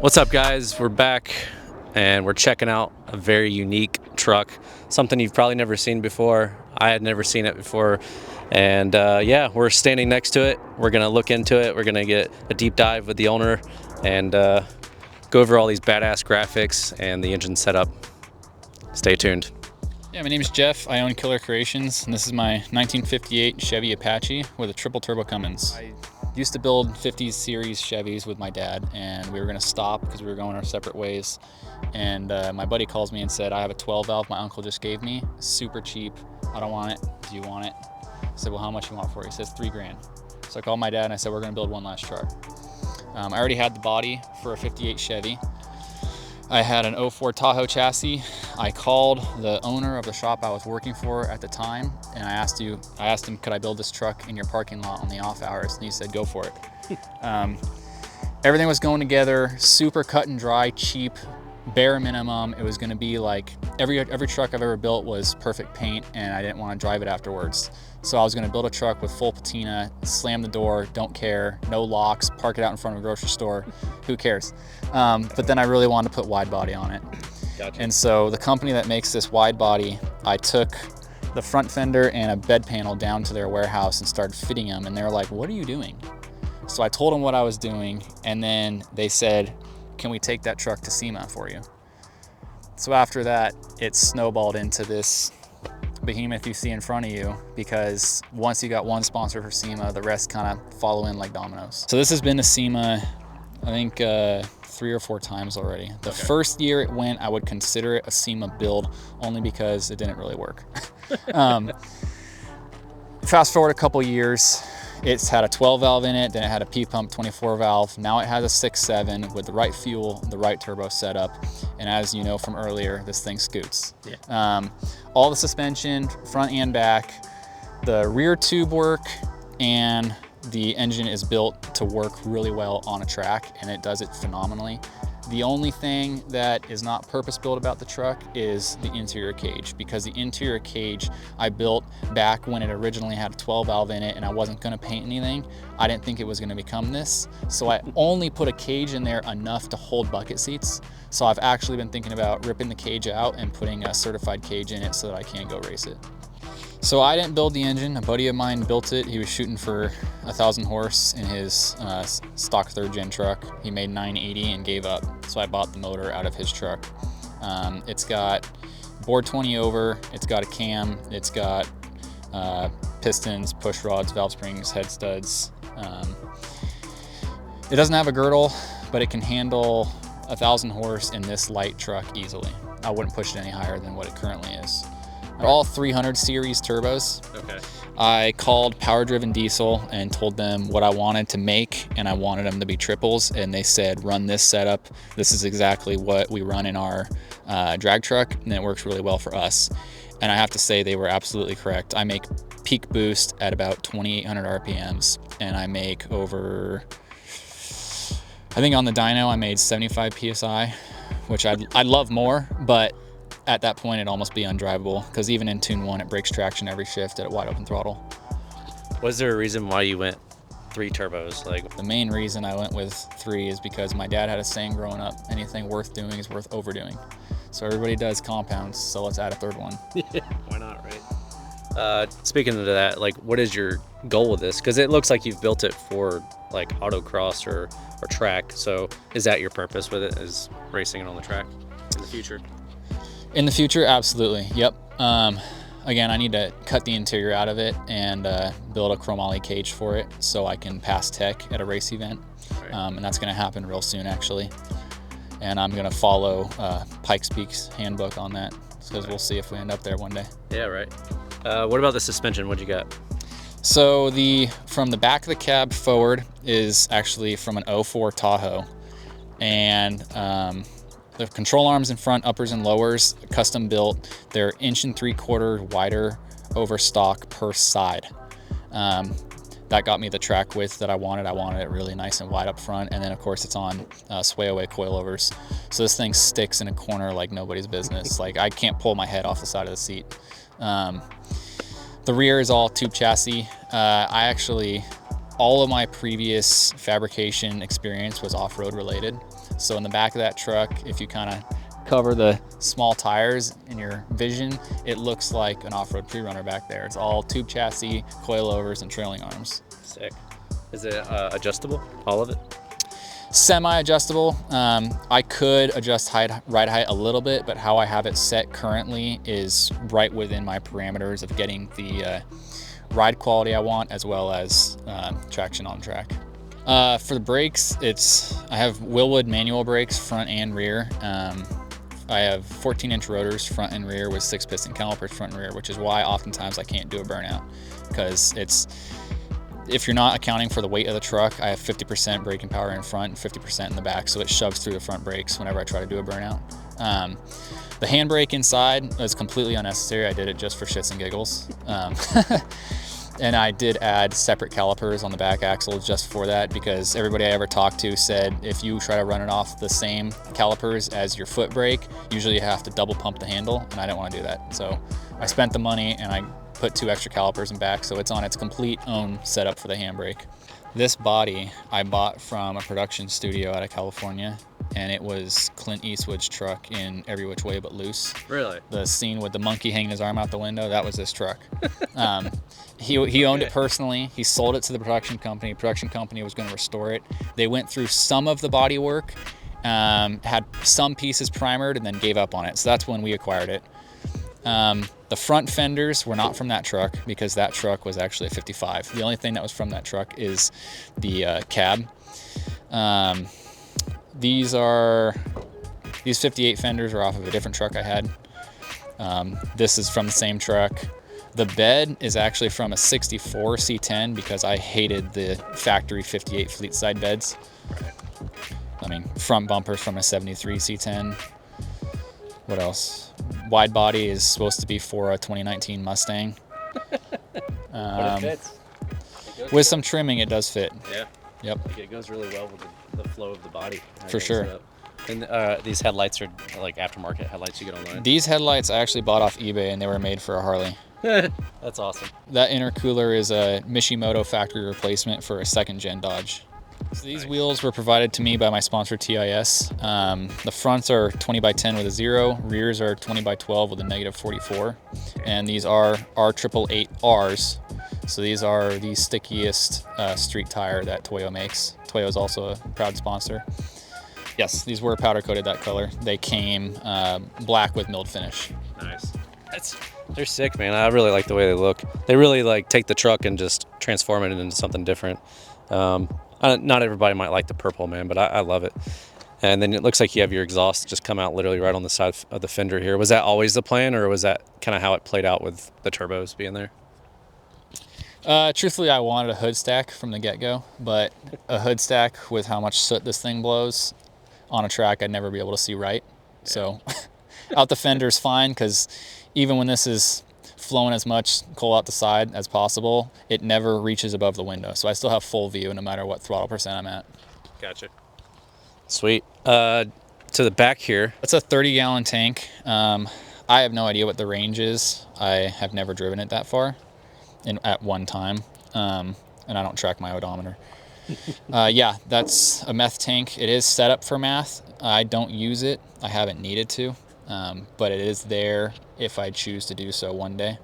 What's up, guys? We're back and we're checking out a very unique truck, something you've probably never seen before. I had never seen it before, and yeah, we're standing next to it. We're gonna look into it. We're gonna get a deep dive with the owner and go over all these badass graphics and the engine setup. Stay tuned. Yeah, my name is Jeff. I own Killer Creations, and this is my 1958 Chevy Apache with a triple turbo Cummins. I used to build 50s series Chevys with my dad, and we were going to stop because we were going our separate ways. And my buddy calls me and said, I have a 12 valve my uncle just gave me, super cheap. I don't want it. Do you want it? I said, well, how much you want for it? He says $3,000. So I called my dad and I said, we're going to build one last truck. I already had the body for a 58 Chevy. I had an 04 Tahoe chassis. I called the owner of the shop I was working for at the time, and I asked him, could I build this truck in your parking lot on the off hours? And he said, go for it. Everything was going together, super cut and dry, cheap, bare minimum. It was gonna be like, every truck I've ever built was perfect paint, and I didn't want to drive it afterwards. So I was gonna build a truck with full patina, slam the door, don't care, no locks, park it out in front of a grocery store, who cares? But then I really wanted to put wide body on it. Gotcha. And so the company that makes this wide body, I took the front fender and a bed panel down to their warehouse and started fitting them, and they were like, what are you doing? So I told them what I was doing, and then they said, can we take that truck to SEMA for you? So after that, it snowballed into this behemoth you see in front of you, because once you got one sponsor for SEMA, the rest kind of follow in like dominoes. So this has been to SEMA, I think 3 or 4 times already. The first year it went, I would consider it a SEMA build only because it didn't really work. Fast forward a couple years, it's had a 12 valve in it, then it had a P-pump 24 valve. Now it has a 6.7 with the right fuel, the right turbo setup. And as you know from earlier, this thing scoots. Yeah. All the suspension, front and back, the rear tube work, and the engine is built to work really well on a track, and it does it phenomenally. The only thing that is not purpose-built about the truck is the interior cage, because the interior cage I built back when it originally had a 12 valve in it and I wasn't gonna paint anything. I didn't think it was gonna become this. So I only put a cage in there enough to hold bucket seats. So I've actually been thinking about ripping the cage out and putting a certified cage in it so that I can go race it. So I didn't build the engine, a buddy of mine built it. He was shooting for 1,000 horse in his stock 3rd gen truck. He made 980 and gave up. So I bought the motor out of his truck. It's got board 20 over, it's got a cam, it's got pistons, push rods, valve springs, head studs. It doesn't have a girdle, but it can handle 1,000 horse in this light truck easily. I wouldn't push it any higher than what it currently is. They're all 300 series turbos. Okay. I called Power Driven Diesel and told them what I wanted to make, and I wanted them to be triples, and they said, run this setup. This is exactly what we run in our drag truck, and it works really well for us. And I have to say they were absolutely correct. I make peak boost at about 2,800 RPMs, and I make over, I think on the dyno I made 75 PSI, which I'd love more, but at that point it'd almost be undrivable, because even in tune 1 it breaks traction every shift at a wide open throttle. Was there a reason why you went 3 turbos? Like, the main reason I went with 3 is because my dad had a saying growing up, anything worth doing is worth overdoing. So everybody does compounds, so let's add a 3rd one. Yeah, why not, right? Speaking of that, like, what is your goal with this? Because it looks like you've built it for like autocross or track. So is that your purpose with it, is racing it on the track in the future? In the future, absolutely. Yep. Again, I need to cut the interior out of it and build a chromoly cage for it so I can pass tech at a race event. Right. And that's going to happen real soon, actually. And I'm going to follow Pikes Peak's handbook on that, because we'll see if we end up there one day. Yeah, right. What about the suspension? What'd you got? So from the back of the cab forward is actually from an 04 Tahoe. And the control arms in front, uppers and lowers, custom built. They're 1.75 inches wider over stock per side. That got me the track width that I wanted. I wanted it really nice and wide up front. And then of course it's on sway away coilovers. So this thing sticks in a corner like nobody's business. Like, I can't pull my head off the side of the seat. The rear is all tube chassis. All of my previous fabrication experience was off-road related. So in the back of that truck, if you kind of cover the small tires in your vision, it looks like an off-road pre-runner back there. It's all tube chassis, coilovers, and trailing arms. Sick. Is it adjustable, all of it? Semi-adjustable. I could adjust ride height a little bit, but how I have it set currently is right within my parameters of getting the ride quality I want, as well as traction on track. For the brakes, I have Willwood manual brakes, front and rear. I have 14-inch rotors, front and rear, with 6-piston calipers, front and rear, which is why oftentimes I can't do a burnout, because if you're not accounting for the weight of the truck, I have 50% braking power in front and 50% in the back, so it shoves through the front brakes whenever I try to do a burnout. The handbrake inside is completely unnecessary. I did it just for shits and giggles. And I did add separate calipers on the back axle just for that, because everybody I ever talked to said if you try to run it off the same calipers as your foot brake, usually you have to double pump the handle, and I didn't want to do that. So I spent the money and I put 2 extra calipers in back, so it's on its complete own setup for the handbrake. This body I bought from a production studio out of California, and it was Clint Eastwood's truck in Every Which Way But Loose. Really? The scene with the monkey hanging his arm out the window, that was this truck. He owned it personally. He sold it to the production company. The production company was going to restore it. They went through some of the body work, had some pieces primered, and then gave up on it. So that's when we acquired it. The front fenders were not from that truck, because that truck was actually a 55. The only thing that was from that truck is the cab. These 58 fenders are off of a different truck I had. This is from the same truck. The bed is actually from a 64 C10, because I hated the factory 58 fleet side beds. I mean, front bumpers from a 73 C10. What else? Wide body is supposed to be for a 2019 Mustang. But it fits. With some trimming, it does fit. Yeah. Yep. It goes really well with the flow of the body. For sure. And these headlights are like aftermarket headlights you get online? These headlights I actually bought off eBay, and they were made for a Harley. That's awesome. That intercooler is a Mishimoto factory replacement for a 2nd-gen Dodge. So these wheels were provided to me by my sponsor TIS. The fronts are 20x10 with a 0, rears are 20x12 with a -44, and these are R888Rs. So these are the stickiest street tire that Toyo makes. Toyo is also a proud sponsor. Yes, these were powder coated that color. They came black with milled finish. Nice. They're sick, man. I really like the way they look. They really like take the truck and just transform it into something different. Not everybody might like the purple, man, but I love it. And then it looks like you have your exhaust just come out literally right on the side of the fender here. Was that always the plan, or was that kind of how it played out with the turbos being there? Truthfully, I wanted a hood stack from the get-go, but a hood stack with how much soot this thing blows on a track, I'd never be able to see right. Yeah. So out the fender's fine, because even when this is flowing as much coal out the side as possible, it never reaches above the window. So I still have full view no matter what throttle percent I'm at. Gotcha. Sweet. To the back here. It's a 30-gallon tank. I have no idea what the range is. I have never driven it that far at one time, and I don't track my odometer. Yeah, that's a meth tank. It is set up for math. I don't use it. I haven't needed to, but it is there if I choose to do so one day.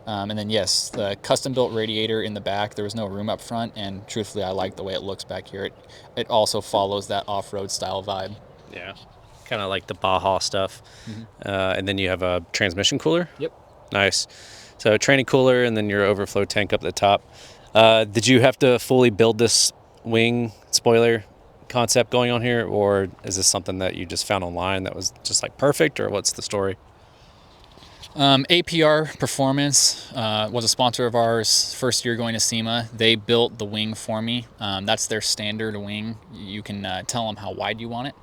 And then yes, the custom-built radiator in the back. There was no room up front, and truthfully, I like the way it looks back here. It also follows that off-road style vibe. Yeah, kind of like the Baja stuff. Mm-hmm. And then you have a transmission cooler. Yep. Nice. So tranny cooler, and then your overflow tank up at the top. Did you have to fully build this wing spoiler concept going on here, or is this something that you just found online that was just like perfect, or what's the story? APR Performance was a sponsor of ours first year going to SEMA. They built the wing for me. That's their standard wing. You can tell them how wide you want it.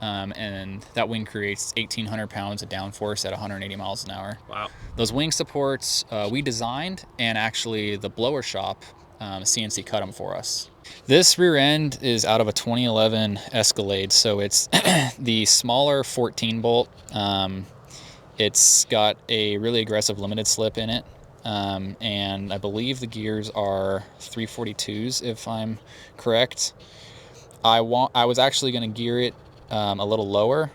And that wing creates 1,800 pounds of downforce at 180 miles an hour. Wow. Those wing supports we designed, and actually the blower shop CNC cut them for us. This rear end is out of a 2011 Escalade, so it's the smaller 14 bolt. It's got a really aggressive limited slip in it, and I believe the gears are 342s if I'm correct. I was actually going to gear it a little lower,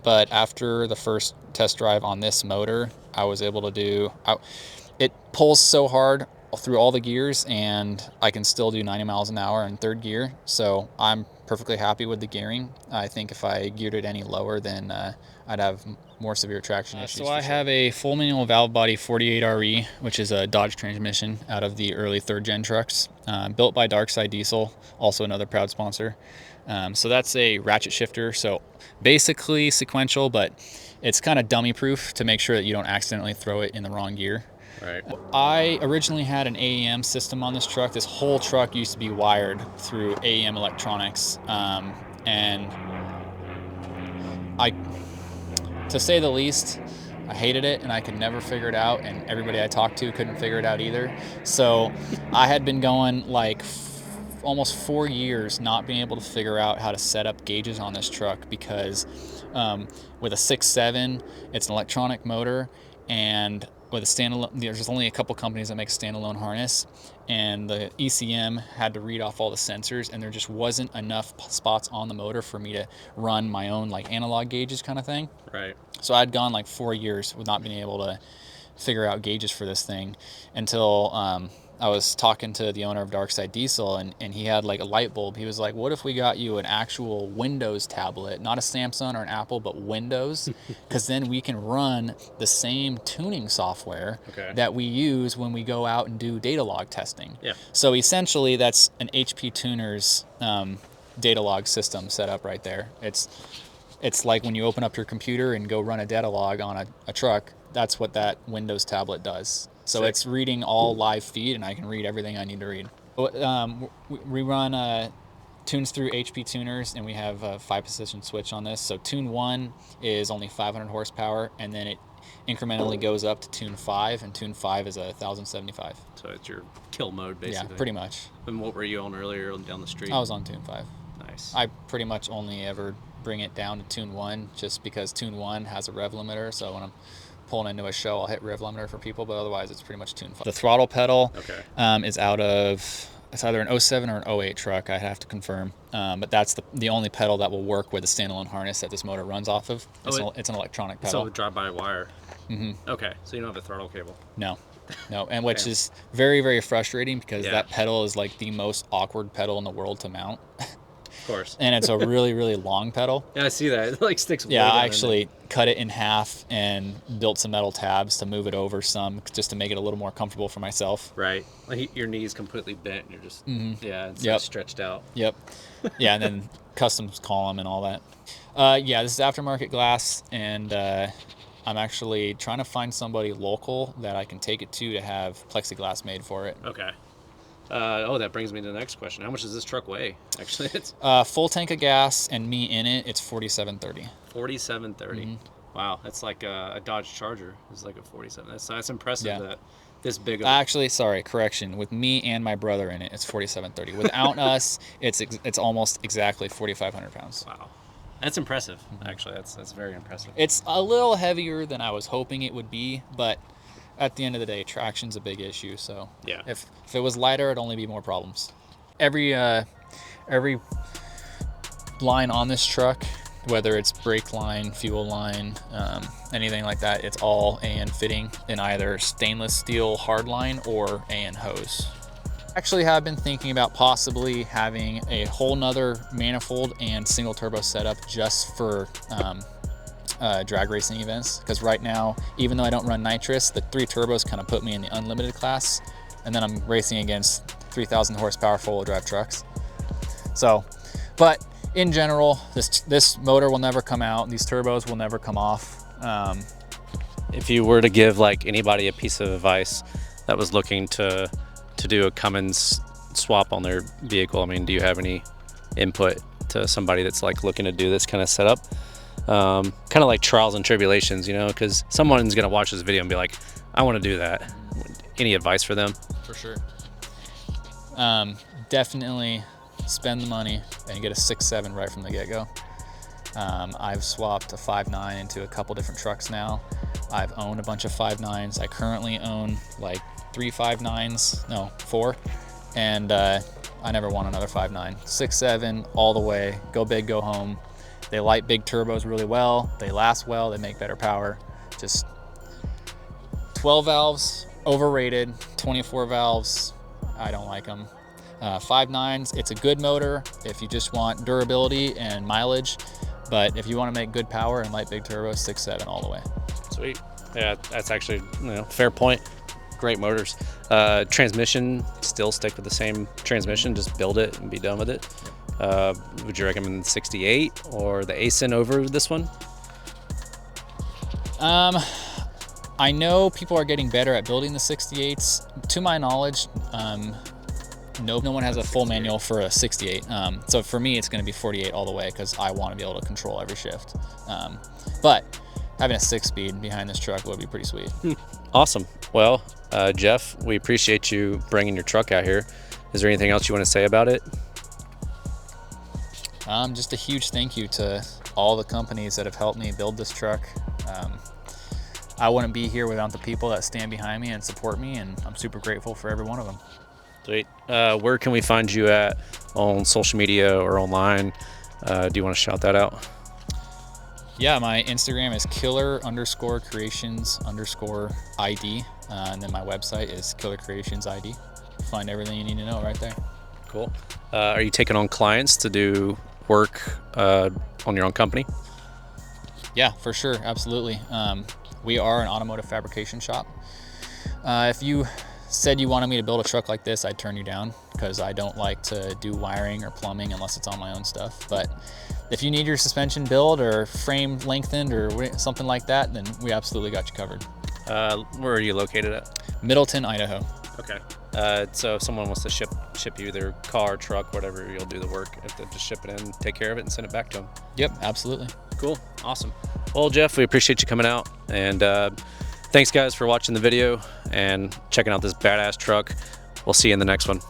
but after the first test drive on this motor, I was able to do, it pulls so hard through all the gears, and I can still do 90 miles an hour in third gear. So I'm perfectly happy with the gearing. I think if I geared it any lower, then I'd have more severe traction issues. So I have a full manual valve body 48RE, which is a Dodge transmission out of the early third gen trucks, built by Darkside Diesel, also another proud sponsor. So that's a ratchet shifter. So basically sequential, but it's kind of dummy proof to make sure that you don't accidentally throw it in the wrong gear. Right. I originally had an AEM system on this truck. This whole truck used to be wired through AEM electronics. And to say the least, I hated it and I could never figure it out, and everybody I talked to couldn't figure it out either. So I had been going like almost 4 years not being able to figure out how to set up gauges on this truck, because with a 6.7, it's an electronic motor, and with a standalone, there's only a couple companies that make a standalone harness, and the ECM had to read off all the sensors, and there just wasn't enough spots on the motor for me to run my own like analog gauges kind of thing. Right. So I'd gone like 4 years with not being able to figure out gauges for this thing until I was talking to the owner of Darkside Diesel, and he had like a light bulb. He was like, what if we got you an actual Windows tablet, not a Samsung or an Apple, but Windows? Because then we can run the same tuning software that we use when we go out and do data log testing. Yeah. So essentially that's an HP Tuner's data log system set up right there. It's like when you open up your computer and go run a data log on a truck, that's what that Windows tablet does. So it's reading all live feed, and I can read everything I need to read. We run tunes through HP tuners, and we have a 5-position switch on this. So tune 1 is only 500 horsepower, and then it incrementally goes up to tune 5, and tune 5 is 1,075. So it's your kill mode, basically. Yeah, pretty much. And what were you on earlier down the street? I was on tune 5. Nice. I pretty much only ever bring it down to tune 1, just because tune 1 has a rev limiter, so when I'm pulling into a show, I'll hit rev limiter for people, but otherwise it's pretty much tune 5. The throttle pedal is out of, it's either an 07 or an 08 truck, I have to confirm, but that's the only pedal that will work with the standalone harness that this motor runs off of. It's an electronic pedal. So drive-by-wire. Okay, so you don't have a throttle cable. No, and which is very, very frustrating, because that pedal is like the most awkward pedal in the world to mount. Of course. And it's a really, really long pedal. Yeah, I see that. It like sticks. Yeah, I actually cut it in half and built some metal tabs to move it over some, just to make it a little more comfortable for myself. Right. Like your knee's completely bent and you're just, it's like stretched out. Yep. Yeah, and then customs column and all that. Yeah, this is aftermarket glass, and I'm actually trying to find somebody local that I can take it to have plexiglass made for it. Okay. That brings me to the next question. How much does this truck weigh? Actually, it's full tank of gas and me in it, it's 4730. 4730. Wow, that's like a Dodge Charger. It's like a 47. That's impressive that this big. Actually, sorry, correction. With me and my brother in it, it's 4730. Without us, it's almost exactly 4,500 pounds. Wow, that's impressive. Actually, that's very impressive. It's a little heavier than I was hoping it would be, but at the end of the day, traction's a big issue. So yeah, if it was lighter, it'd only be more problems. Every line on this truck, whether it's brake line, fuel line, anything like that, it's all AN fitting in either stainless steel hardline or AN hose. Actually have been thinking about possibly having a whole nother manifold and single turbo setup just for drag racing events, because right now, even though I don't run nitrous, the 3 turbos kind of put me in the unlimited class, and then I'm racing against 3,000 horsepower four-wheel drive trucks. So, but in general, this motor will never come out, these turbos will never come off. If you were to give like anybody a piece of advice that was looking to do a Cummins swap on their vehicle, I mean, do you have any input to somebody that's like looking to do this kind of setup? Kind of like trials and tribulations, you know, because someone's gonna watch this video and be like, I want to do that. Any advice for them? For sure. Definitely spend the money and get a 6.7 right from the get-go. I've swapped a 5.9 into a couple different trucks now. I've owned a bunch of 5.9s. I currently own like 3 5.9s, no, 4, and I never want another 5.9. 6.7 all the way, go big, go home. They light big turbos really well. They last well. They make better power. Just 12 valves, overrated. 24 valves, I don't like them. 5.9s, it's a good motor if you just want durability and mileage. But if you want to make good power and light big turbos, 6.7 all the way. Sweet. Yeah, that's actually, fair point. Great motors. Transmission, still stick with the same transmission, just build it and be done with it. Would you recommend the 68 or the ASIN over this one? I know people are getting better at building the 68s. To my knowledge, no one has a full manual for a 68. So for me, it's going to be 48 all the way because I want to be able to control every shift. But having a 6-speed behind this truck would be pretty sweet. Awesome. Well, Jeff, we appreciate you bringing your truck out here. Is there anything else you want to say about it? Just a huge thank you to all the companies that have helped me build this truck. I wouldn't be here without the people that stand behind me and support me, and I'm super grateful for every one of them. Sweet. Where can we find you at on social media or online? Do you want to shout that out? Yeah, my Instagram is killer_creations_ID, and then my website is killercreationsid. Find everything you need to know right there. Cool. Are you taking on clients to do work on your own company? Yeah, for sure, absolutely. We are an automotive fabrication shop. If you said you wanted me to build a truck like this, I'd turn you down because I don't like to do wiring or plumbing unless it's on my own stuff. But if you need your suspension built or frame lengthened or something like that, then we absolutely got you covered. Where are you located at? Middleton, Idaho. Okay. So if someone wants to ship you their car, truck, whatever, you'll do the work. If they just ship it in, take care of it, and send it back to them. Yep, absolutely. Cool. Awesome. Well, Jeff, we appreciate you coming out. And thanks, guys, for watching the video and checking out this badass truck. We'll see you in the next one.